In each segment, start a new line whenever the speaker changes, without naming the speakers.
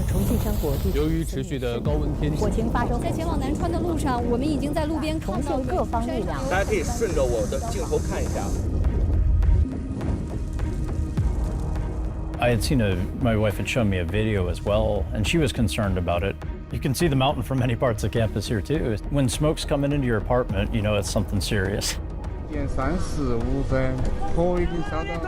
重庆山火
由于持续的高温天气，
火情发生
在前往南川的路上，我们已经在路边看到
重庆各方力量。
大家可以顺着我的镜头看一下。
I had seen my wife had shown me a video as well, and she was concerned about it. You can see the mountain from many parts of campus here too. When smoke's coming into your apartment, you know it's something serious.
1:35火已经烧到。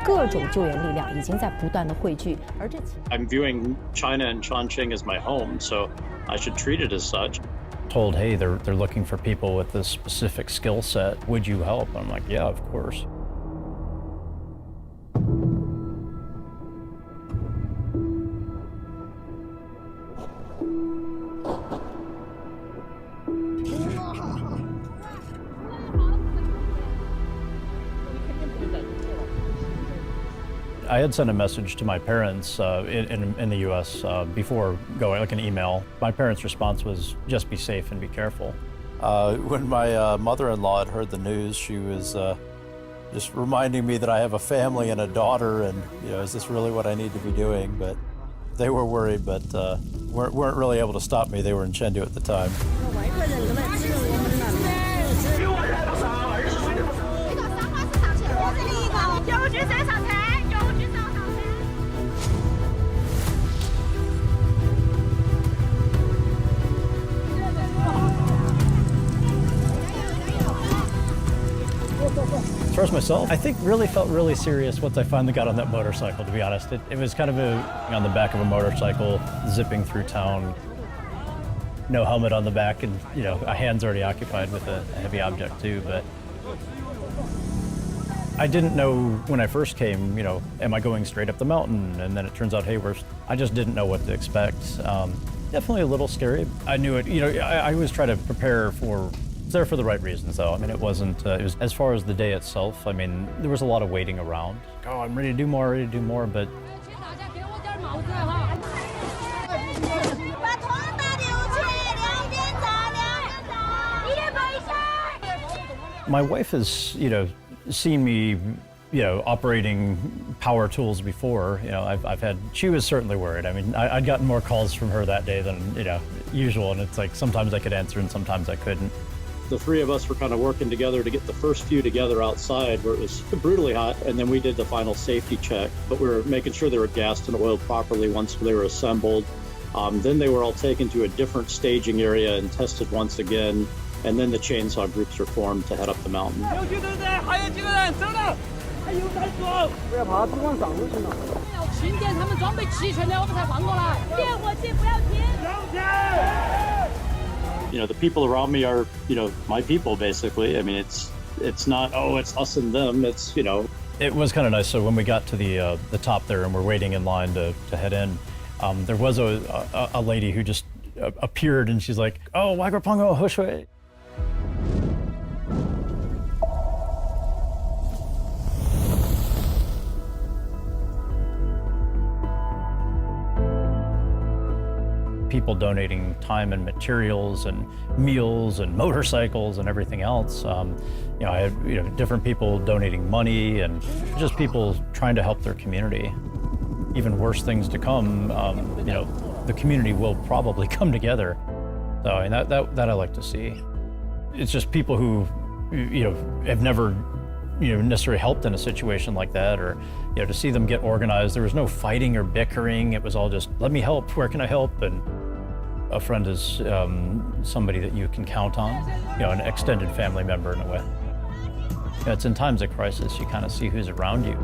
各种救援力量已经在不断的汇聚，而这
I'm viewing China and Chongqing as my home, so I should treat it as such.
Told, hey, they're looking for people with this specific skill set. Would you help? I'm like, yeah, of course. I had sent a message to my parents in the U.S. Before going, like an email. My parents' response was, just be safe and be careful. When my mother-in-law had heard the news, she was just reminding me that I have a family and a daughter, and is this really what I need to be doing? But they were worried, but weren't really able to stop me. They were in Chengdu at the time. As far as myself, I think felt really serious once I finally got on that motorcycle, to be honest. It was kind of on the back of a motorcycle, zipping through town, no helmet on the back, and a hand's already occupied with a heavy object too, but I didn't know when I first came, am I going straight up the mountain? And then it turns out, hey, I just didn't know what to expect. Definitely a little scary. I knew it, I always try to prepare for there for the right reasons, though. I mean, it wasn't, it was, as far as the day itself, I mean, there was a lot of waiting around. Oh, I'm ready to do more, but my wife has, seen me, operating power tools before. She was certainly worried. I mean, I'd gotten more calls from her that day than, usual, and it's like sometimes I could answer and sometimes I couldn't.
The three of us were kind of working together to get the first few together outside where it was brutally hot, and then we did the final safety check. But we were making sure they were gassed and oiled properly once they were assembled. Then they were all taken to a different staging area and tested once again, and then the chainsaw groups were formed to head up the mountain. The people around me are, my people, basically. I mean, it's not, oh, it's us and them, it's, It was kind of nice. So when we got to the top there and we're waiting in line to head in, there was a lady who just appeared, and she's like, oh, Wagrapongo Hoshui. People donating time and materials and meals and motorcycles and everything else. I had different people donating money and just people trying to help their community. Even worse things to come, the community will probably come together. So I mean, that I like to see. It's just people who have never necessarily helped in a situation like that, or to see them get organized. There was no fighting or bickering. It was all just, let me help, where can I help? And a friend is somebody that you can count on, an extended family member in a way. It's in times of crisis you kind of see who's around you.